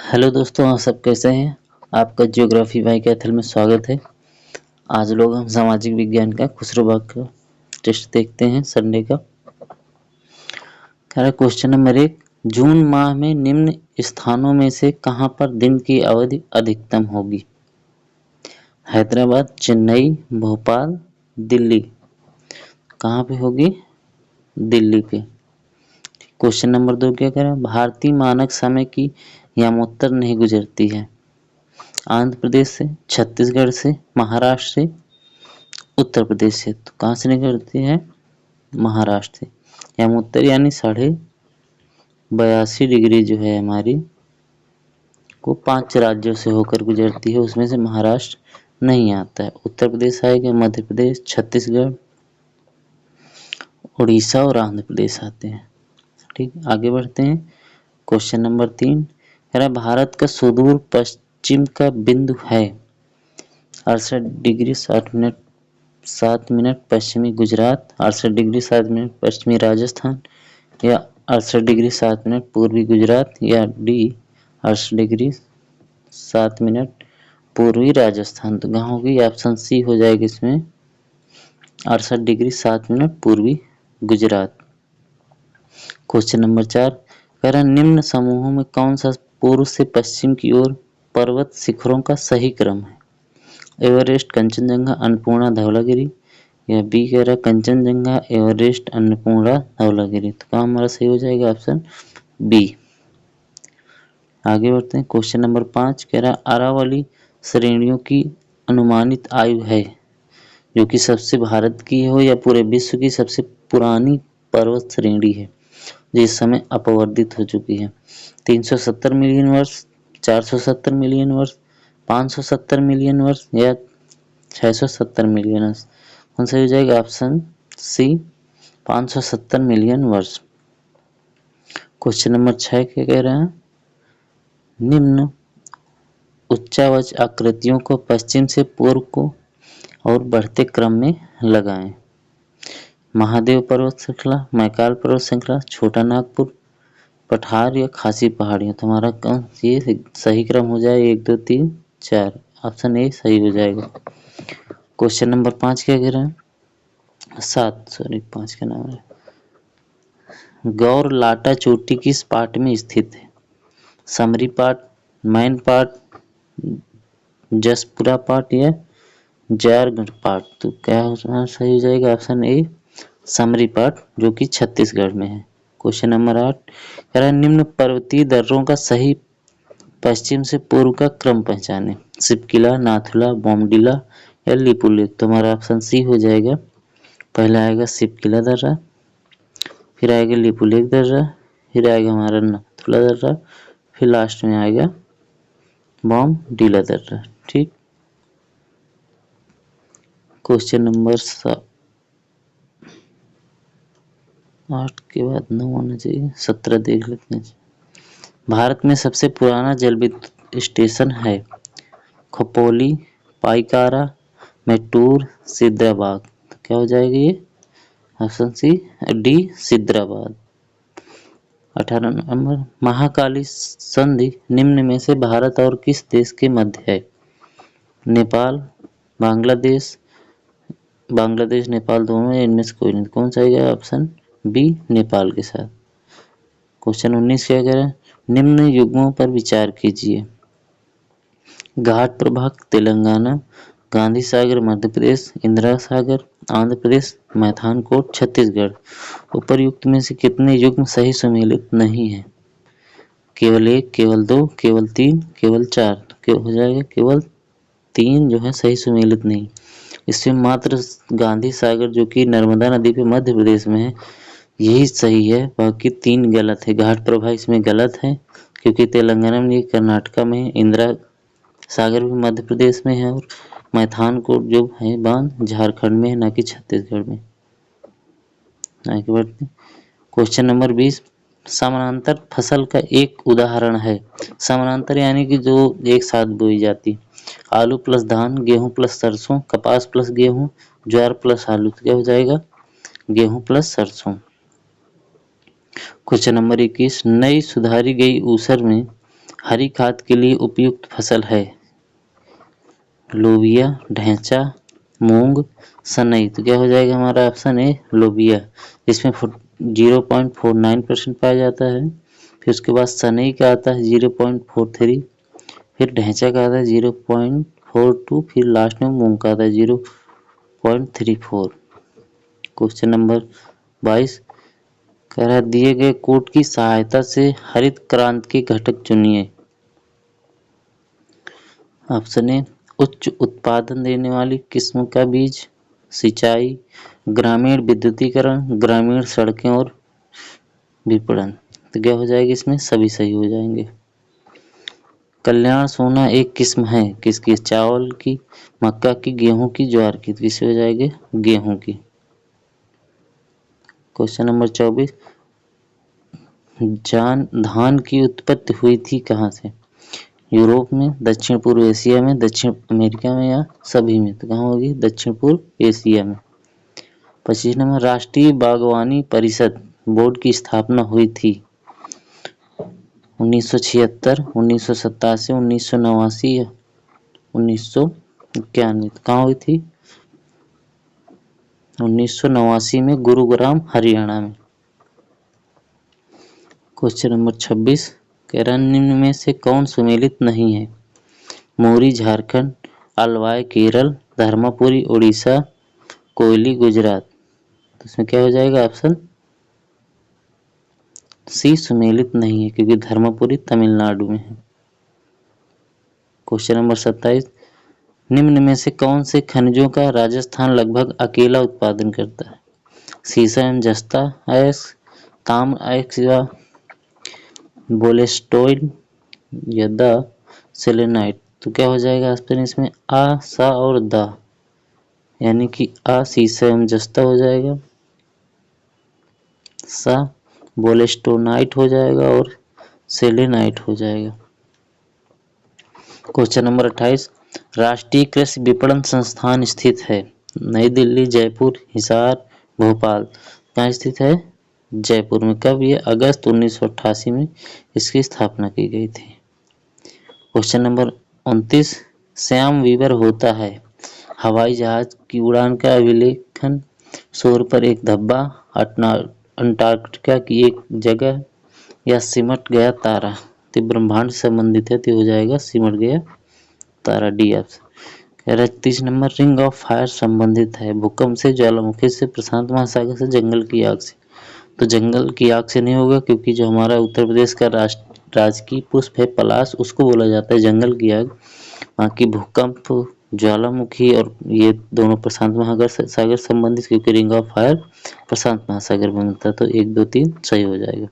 Hello दोस्तों, आप सब कैसे हैं। आपका ज्योग्राफी भाई कैथल में स्वागत है। आज लोग हम सामाजिक विज्ञान का खुसरो का टेस्ट देखते हैं संडे का। कह रहा क्वेश्चन नंबर 1, जून माह में निम्न स्थानों में से कहां पर दिन की अवधि अधिकतम होगी। हैदराबाद, चेन्नई, भोपाल, दिल्ली। कहाँ पे होगी? दिल्ली पे। क्वेश्चन नंबर 2 क्या कह रहा है, भारतीय मानक समय की यामोत्तर नहीं गुजरती है। आंध्र प्रदेश से, छत्तीसगढ़ से, महाराष्ट्र से, उत्तर प्रदेश से। तो कहाँ से निकलती है? महाराष्ट्र से। यामोत्तर यानी 82.5 डिग्री जो है हमारी, वो 5 राज्यों से होकर गुजरती है, उसमें से महाराष्ट्र नहीं आता है। उत्तर प्रदेश आएगा, मध्य प्रदेश, छत्तीसगढ़, उड़ीसा और आंध्र प्रदेश आते हैं। ठीक, आगे बढ़ते हैं। क्वेश्चन नंबर 3 कह रहा है, भारत का सुदूर पश्चिम का बिंदु है 68 डिग्री 7 मिनट पश्चिमी गुजरात, 68 डिग्री 7 मिनट पश्चिमी राजस्थान, या 68 डिग्री 7 मिनट पूर्वी गुजरात, या डी 68 डिग्री 7 मिनट पूर्वी राजस्थान। तो कहाँ होगी? ऑप्शन सी हो जाएगी इसमें, 68 डिग्री 7 मिनट पूर्वी गुजरात। क्वेश्चन नंबर 4 कह रहा है, निम्न समूहों में कौन सा पूर्व से पश्चिम की ओर पर्वत शिखरों का सही क्रम है। एवरेस्ट, कंचनजंगा, अन्नपूर्णा, धवलागिरी, या बी कह रहा है कंचनजंगा, एवरेस्ट, अन्नपूर्णा, धवलागिरी। तो कहाँ हमारा सही हो जाएगा? Option B. आगे बढ़ते हैं। क्वेश्चन नंबर 5 कह रहा है, अरावली श्रेणियों की अनुमानित आयु है, जो कि सबसे भारत की हो या पूरे विश्व की सबसे पुरानी पर्वत श्रेणी है, जो इस समय अपवर्तित हो चुकी है। 370 मिलियन वर्ष, 470 मिलियन वर्ष, 570 मिलियन वर्ष, या 670 मिलियन वर्ष। कौन सा हो जाएगा? ऑप्शन सी, 570 मिलियन वर्ष। क्वेश्चन नंबर 6 क्या कह रहा है, निम्न उच्चावच आकृतियों को पश्चिम से पूर्व को और बढ़ते क्रम में लगाएं। महादेव पर्वत श्रृंखला, मैकाल पर्वत श्रृंखला, छोटा नागपुर पठार, या खासी पहाड़ियां। तो हमारा कौन ये सही क्रम हो जाए? 1 2 3 4। ऑप्शन ए सही हो जाएगा। क्वेश्चन नंबर 5 क्या कह रहा है, 7 सॉरी 5 का नाम है। गौर लाटा चोटी किस पार्ट में स्थित है? Summary part, man part, Jaspura part, या जारगढ़ पार्ट। तो क्या सही हो जाएगा? ऑप्शन ए समरी पार्ट, जो कि छत्तीसगढ़ में है। क्वेश्चन नंबर 8 कह रहा है, निम्न पर्वतीय दर्रों का सही पश्चिम से पूर्व का क्रम पहचाने। सिपकिला, नाथुला, बोमडिला, या लिपुलेख। तो हमारा ऑप्शन सी हो जाएगा। पहला आएगा सिपकिला दर्रा, फिर आएगा लिपुलेख दर्रा, फिर आएगा हमारा नाथुला दर्रा, फिर लास्ट में आएगा बोमडिला दर्रा। ठीक, क्वेश्चन नंबर 8 के बाद 9 आना चाहिए, 17 देख लेते हैं। भारत में सबसे पुराना जल विद्युत स्टेशन है खोपोली, पाइकारा, मेट्टूर, सिद्राबाद। तो क्या हो जाएगा ये? ऑप्शन सी डी सिद्राबाद। 18 नंबर, महाकाली संधि निम्न में से भारत और किस देश के मध्य है? नेपाल, बांग्लादेश, नेपाल दोनों, इनमें से कोई नहीं। कौन सा आएगा? ऑप्शन बी नेपाल के साथ। क्वेश्चन 19 क्या कह रहा है, निम्न युग्मों पर विचार कीजिए। घाट प्रभाग तेलंगाना, गांधी सागर मध्य प्रदेश, इंदिरा सागर आंध्र प्रदेश, मैथानकोट छत्तीसगढ़। उपर्युक्त में से कितने युग्म सही सुमेलित नहीं है? केवल 1, केवल 2, केवल 3, केवल 4। तो क्या हो जाएगा? केवल 3 जो है सही सुमेलित नहीं। इसमें मात्र गांधी सागर, जो कि नर्मदा नदी पे मध्य प्रदेश में है, यही सही है, बाकी 3 गलत है। घाट प्रभा इसमें गलत है, क्योंकि तेलंगाना में, कर्नाटका में, इंदिरा सागर भी मध्य प्रदेश में है, और मैथानकोट जो है बांध झारखंड में है, ना कि छत्तीसगढ़ में। आगे बढ़ते। क्वेश्चन नंबर 20, समानांतर फसल का एक उदाहरण है। समानांतर यानी कि जो एक साथ बोई जाती। आलू प्लस धान, गेहूं प्लस सरसों, कपास प्लस गेहूं, ज्वार प्लस आलू। तो क्या हो जाएगा? गेहूं प्लस सरसों। क्वेश्चन नंबर 21, नई सुधारी गई ऊसर में हरी खाद के लिए उपयुक्त फसल है? लोबिया, ढैंचा, मूंग, सनई। तो क्या हो जाएगा हमारा ऑप्शन ए लोबिया, जिसमें 0.49% पाया जाता है। फिर उसके बाद सनई का आता है 0.43, फिर ढैंचा का आता है 0.42, फिर लास्ट में मूंग का आता है 0.34। क्वेश्चन नंबर 22 कह रहा है दिए गए कोड की सहायता से हरित क्रांति के घटक चुनिए। ऑप्शन ए उच्च उत्पादन देने वाली किस्म का बीज, सिंचाई, ग्रामीण विद्युतीकरण, ग्रामीण सड़कें और विपणन। तो क्या हो जाएगी इसमें सभी सही हो जाएंगे। कल्याण सोना एक किस्म है किसकी? चावल की, मक्का की, गेहूं की, ज्वार की। तो किससे हो जाएगी? गेहूं की। क्वेश्चन नंबर 24 धान की उत्पत्ति हुई थी कहाँ से? यूरोप में, दक्षिण पूर्व एशिया में, दक्षिण अमेरिका में या सभी में? तो कहाँ होगी? दक्षिण पूर्व एशिया में। 25 नंबर राष्ट्रीय बागवानी परिषद बोर्ड की स्थापना हुई थी 1976, 1987, 1989 या 1991? तो कहाँ हुई थी? 1989 में गुरुग्राम हरियाणा में। क्वेश्चन नंबर 26 कह रहा निम्न में से कौन सुमेलित नहीं है? मोरी झारखंड, अलवाय केरल, धर्मपुरी उड़ीसा, कोयली गुजरात। तो इसमें क्या हो जाएगा? ऑप्शन सी सुमेलित नहीं है, क्योंकि धर्मपुरी तमिलनाडु में है। क्वेश्चन नंबर 27 निम्न में से कौन से खनिजों का राजस्थान लगभग अकेला उत्पादन करता है? सीसा एवं जस्ता अयस्क, ताम्र अयस्क या बोलेस्टोइन या द सेलेनाइट। तो क्या हो जाएगा ऑप्शन इसमें? आ, सा और द, यानी कि आ सीसा एवं जस्ता हो जाएगा, सा बोलेस्टोनाइट हो जाएगा और सेलेनाइट हो जाएगा। क्वेश्चन नंबर 28 राष्ट्रीय कृषि विपणन संस्थान स्थित है नई दिल्ली, जयपुर, हिसार, भोपाल। कहाँ स्थित है? जयपुर में। कब? ये अगस्त 1988 में इसकी स्थापना की गई थी। क्वेश्चन नंबर 29 श्याम वीवर होता है हवाई जहाज की उड़ान का अभिलेखन, सूर्य पर एक धब्बा, अंटार्कटिका की एक जगह या सिमट गया तारा। तो ब्रह्मांड से संबंधित है, तो हो जाएगा सिमट गया तारा, D option. 30 number ring of fire संबंधित है भूकंप से, ज्वालामुखी से, प्रशांत महासागर से, जंगल की आग से। तो जंगल की आग से नहीं होगा, क्योंकि जो हमारा उत्तर प्रदेश का राजकीय पुष्प है पलाश, उसको बोला जाता है जंगल की आग। बाकी भूकंप, ज्वालामुखी और ये दोनों प्रशांत महासागर संबंधित, क्योंकि रिंग ऑफ फायर प्रशांत महासागर में बनता है। तो 1, 2, 3 सही हो जाएगा।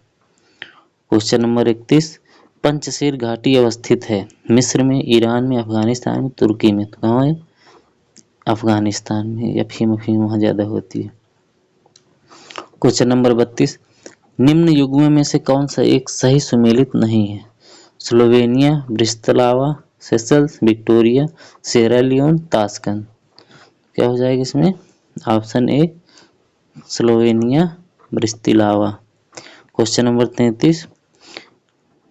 क्वेश्चन नंबर 31 पंचशील घाटी अवस्थित है मिस्र में, ईरान में, अफगानिस्तान में, तुर्की में। तो कहाँ है? अफगानिस्तान में। अफीम वहाँ ज्यादा होती है। क्वेश्चन नंबर 32 निम्न युग्मों में से कौन सा एक सही सुमेलित नहीं है? Slovenia, Bratislava, Seychelles, Victoria, Sierra Leone, Tashkent. क्या हो जाएगा इसमें? Option A Slovenia, Bratislava. Question number 33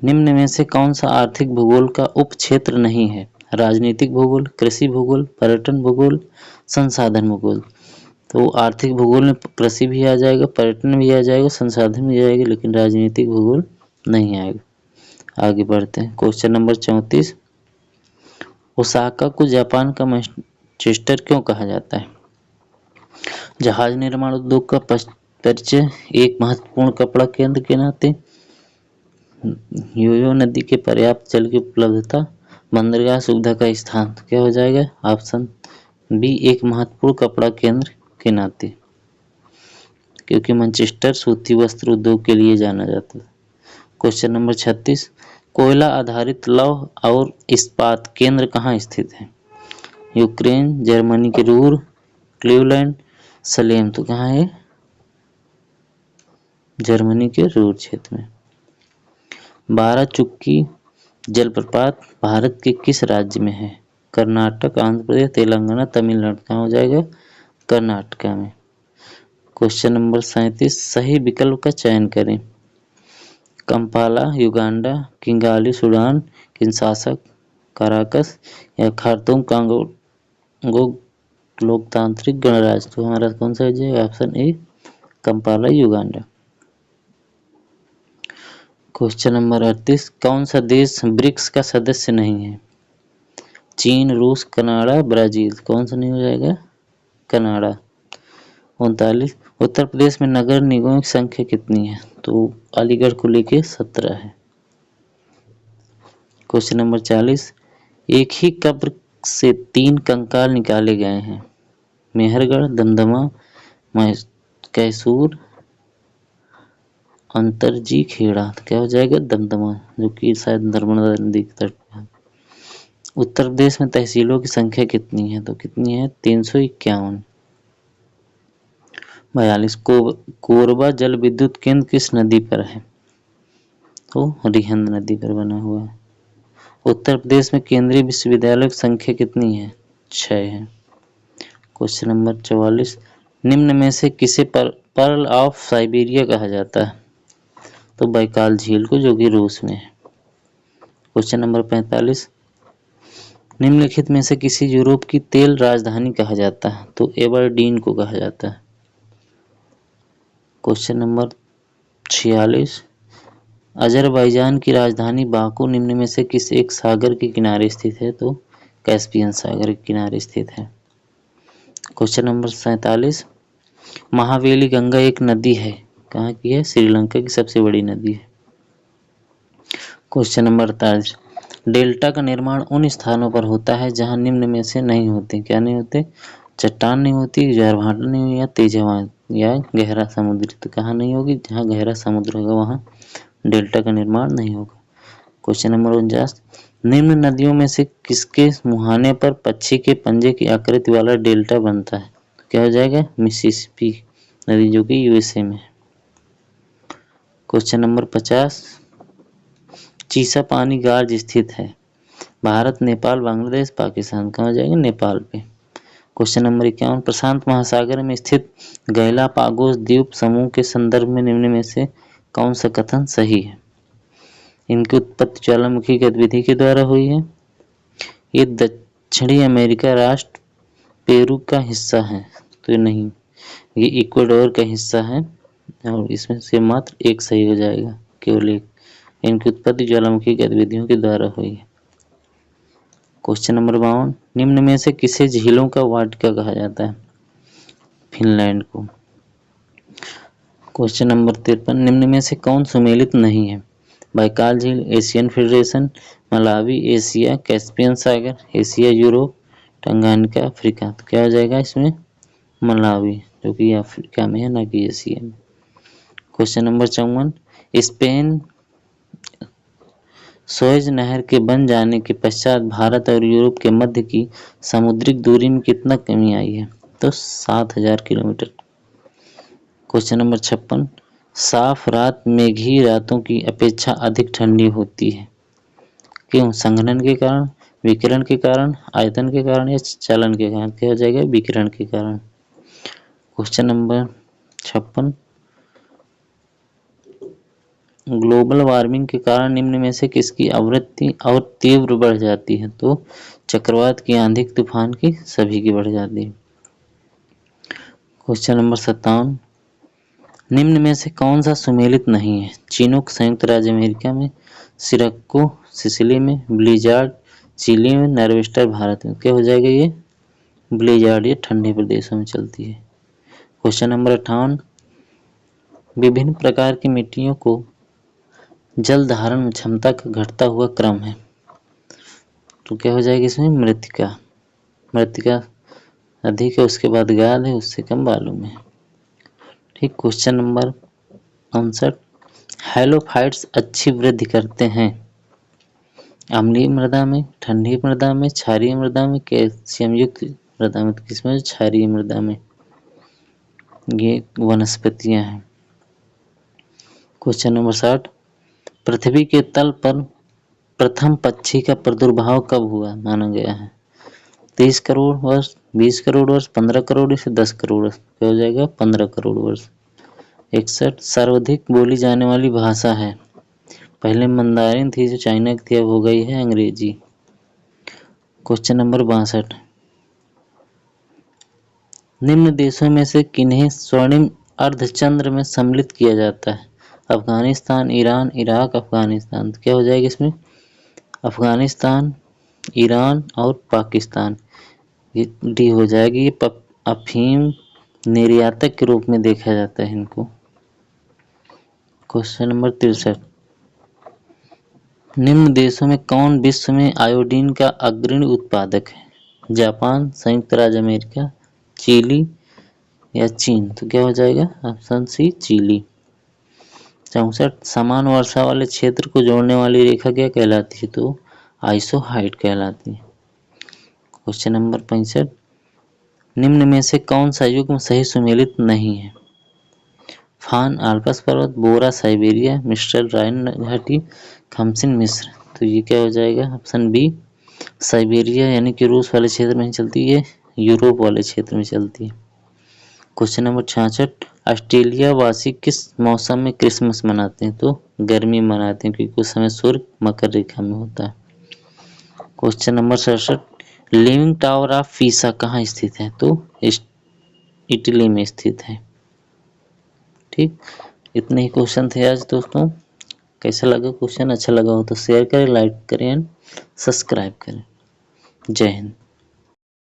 निम्न में से कौन सा आर्थिक भूगोल का उप क्षेत्र नहीं है? राजनीतिक भूगोल, कृषि भूगोल, पर्यटन भूगोल, संसाधन भूगोल। तो आर्थिक भूगोल में कृषि भी आ जाएगा, पर्यटन भी आ जाएगा, संसाधन भी आ जाएगा, लेकिन राजनीतिक भूगोल नहीं आएगा। आगे बढ़ते हैं। क्वेश्चन नंबर 34 ओसाका को जापान का मैनचेस्टर क्यों कहा जाता है? जहाज निर्माण उद्योग का परिचय, एक महत्वपूर्ण कपड़ा केंद्र के नाते, योयो नदी के पर्याप्त जल की उपलब्धता, बंदरगाह सुविधा का स्थान। तो क्या हो जाएगा? ऑप्शन बी एक महत्वपूर्ण कपड़ा केंद्र के नाते, क्योंकि मैनचेस्टर सूती वस्त्र उद्योग के लिए जाना जाता है। क्वेश्चन नंबर 36 कोयला आधारित लौह और इस्पात केंद्र कहाँ स्थित है? यूक्रेन, जर्मनी के रूर, क्लीवलैंड, सलेम। तो कहाँ है? जर्मनी के रूर क्षेत्र में। 12 चुक्की जलप्रपात भारत के किस राज्य में है? कर्नाटक, आंध्र प्रदेश, तेलंगाना, तमिलनाडु। कहाँ हो जाएगा? कर्नाटका में। क्वेश्चन नंबर 37 सही विकल्प का चयन करें। Kampala Uganda, Kigali Sudan, Kinshasa Caracas या खार्तूम कांगो लोकतांत्रिक गणराज्य। तो हमारा कौन सा हो जाएगा? Option A Kampala Uganda. Question number 38, कौन सा देश ब्रिक्स का सदस्य नहीं है? चीन, रूस, कनाडा, ब्राजील। कौन सा नहीं हो जाएगा? कनाडा। 39, उत्तर प्रदेश में नगर निगमों की संख्या कितनी है? तो अलीगढ़ को लेके 17 है। क्वेश्चन नंबर 40, एक ही कब्र से 3 कंकाल निकाले गए हैं। मेहरगढ़, दमदमा, कैसूर, अंतरजी खेड़ा। तो क्या हो जाएगा? दमदमा, जो कि शायद नर्मदा नदी के तट पर है। उत्तर प्रदेश में तहसीलों की संख्या कितनी है? तो कितनी है? 351। 42, कोरबा जल विद्युत केंद्र किस नदी पर है? तो रिहंद नदी पर बना हुआ है। उत्तर प्रदेश में केंद्रीय विश्वविद्यालयों की संख्या कितनी है? 6 है। क्वेश्चन नंबर 44, निम्न में से किसे पर्ल ऑफ साइबेरिया कहा जाता है? तो बैकाल झील को, जो कि रूस में है। क्वेश्चन नंबर 45, निम्नलिखित में से किसी यूरोप की तेल राजधानी कहा जाता है? तो एबरडीन को कहा जाता है। क्वेश्चन नंबर 46, अजरबैजान की राजधानी बाकू निम्न में से किस एक सागर के किनारे स्थित है? तो कैस्पियन सागर के किनारे स्थित है। क्वेश्चन नंबर 47, महावेली गंगा एक नदी है, कहाँ की है? श्रीलंका की सबसे बड़ी नदी है। क्वेश्चन नंबर 48, डेल्टा का निर्माण उन स्थानों पर होता है जहां निम्न में से नहीं होते। क्या नहीं होते? चट्टान नहीं होती, ज्वारभाटा नहीं होगी, या तेज हवा या गहरा समुद्र। तो कहाँ नहीं होगी? जहाँ गहरा समुद्र होगा वहाँ डेल्टा का निर्माण नहीं होगा। क्वेश्चन नंबर 49, निम्न नदियों में से किसके मुहाने पर पक्षी के पंजे की आकृति वाला डेल्टा बनता है? क्या हो जाएगा? मिसिसिपी नदी, जो कि यूएसए में है। क्वेश्चन नंबर 50, चीसा पानी गार्ज स्थित है? भारत, नेपाल, बांग्लादेश, पाकिस्तान। कहाँ हो जाएगा? नेपाल पे। क्वेश्चन नंबर 51, प्रशांत महासागर में स्थित गैलापागोस द्वीप समूह के संदर्भ में निम्न में से कौन सा कथन सही है? इनकी उत्पत्ति ज्वालामुखी गतिविधि के द्वारा हुई है। ये दक्षिणी अमेरिका राष्ट्र पेरू का हिस्सा है। तो नहीं, ये इक्वाडोर का हिस्सा है और इसमें से मात्र एक सही हो जाएगा, केवल एक। इनकी उत्पत्ति ज्वालामुखी गतिविधियों के द्वारा हुई है। क्वेश्चन नंबर 52, निम्न में से किसे झीलों का वाटिका कहा जाता है? फिनलैंड को। क्वेश्चन नंबर 53, निम्न में से कौन सुमेलित नहीं है? बैकाल झील, Asian Federation, Malawi Asia, Caspian सागर, एशिया यूरोप, टंगानिका अफ्रीका। तो क्या हो जाएगा इसमें? मलावी, जो कि अफ्रीका में है, ना कि एशिया में। क्वेश्चन नंबर 54, स्पेन सुएज नहर के बन जाने के पश्चात भारत और यूरोप के मध्य की समुद्रिक दूरी में कितना कमी आई है? तो 7000 किलोमीटर। क्वेश्चन नंबर 56, साफ रात मेघी रातों की अपेक्षा अधिक ठंडी होती है। क्यों? संघनन के कारण, विकिरण के कारण, आयतन के कारण या चलन के कारण? क्या हो जाएगा? विकिरण के कारण। क्वेश्चन नंबर 56, ग्लोबल वार्मिंग के कारण निम्न में से किसकी आवृत्ति और तीव्र बढ़ जाती है? तो चक्रवात की, आंधी, तूफान की, सभी की बढ़ जाती है। क्वेश्चन नंबर 57, निम्न में से कौन सा सुमेलित नहीं है? चिनूक संयुक्त राज्य अमेरिका में, सिरक्को सिसिली में, ब्लिजार्ड चिली में, नॉर्वेस्टर भारत में। क्या हो जाएगा ये? ब्लिजार्ड, ये ठंडे प्रदेशों में चलती है। क्वेश्चन नंबर 58, विभिन्न प्रकार की मिट्टियों को जल धारण क्षमता का घटता हुआ क्रम है। तो क्या हो जाएगा इसमें? मृत्तिका। मृत्तिका अधिक है, उसके बाद गाद है, उससे कम बालू में। ठीक। क्वेश्चन नंबर 59, हैलोफाइट्स अच्छी वृद्धि करते हैं अम्लीय मृदा में, ठंडी मृदा में, क्षारीय मृदा में, कैल्शियम युक्त मृदा में। किसमें? क्षारीय मृदा में। ये वनस्पतियां हैं। क्वेश्चन नंबर 60, पृथ्वी के तल पर प्रथम पक्षी का प्रादुर्भाव कब हुआ माना गया है? 30 करोड़ वर्ष, 20 करोड़ वर्ष, 15 करोड़ से 10 करोड़ वर्ष। क्या हो जाएगा? 15 करोड़ वर्ष। 61, सर्वाधिक बोली जाने वाली भाषा है? पहले मंदारिन थी जो चाइना की थी, अब हो गई है अंग्रेजी। क्वेश्चन नंबर 62, निम्न देशों में से किन्हें स्वर्णिम अर्धचंद्र में सम्मिलित किया जाता है? Afghanistan, Iran, Iraq, Afghanistan. तो क्या हो जाएगा इसमें? अफगानिस्तान, ईरान और पाकिस्तान। ये डी हो जाएगी। ये अफीम निर्यातक के रूप में देखा जाता है इनको। क्वेश्चन नंबर 63, निम्न देशों में कौन विश्व में आयोडीन का अग्रणी उत्पादक है? जापान, संयुक्त राज्य अमेरिका, चिली या चीन। तो क्या हो जाएगा? Option C chilli. 64, समान वर्षा वाले क्षेत्र को जोड़ने वाली रेखा क्या कहलाती है? तो आइसोहाइड कहलाती है। क्वेश्चन नंबर 65, निम्न में से कौन सा युग्म सही सुमेलित नहीं है? फान आल्प्स पर्वत, बोरा साइबेरिया, मिस्टर राइन घाटी, खमसिन मिस्र। तो ये क्या हो जाएगा? ऑप्शन बी साइबेरिया, यानी कि रूस वाले क्षेत्र में ही चलती है, यूरोप वाले क्षेत्र में चलती है। क्वेश्चन नंबर 66, ऑस्ट्रेलिया वासी किस मौसम में क्रिसमस मनाते हैं? तो गर्मी मनाते हैं, क्योंकि उस समय सूर्य मकर रेखा में होता है। Question number 67, leaving tower of Pisa कहाँ स्थित है? तो इटली में स्थित है। ठीक, इतने ही क्वेश्चन थे आज दोस्तों। कैसा लगा क्वेश्चन? अच्छा लगा हो तो शेयर करें, लाइक करें एंड सब्सक्राइब करें। जय हिंद।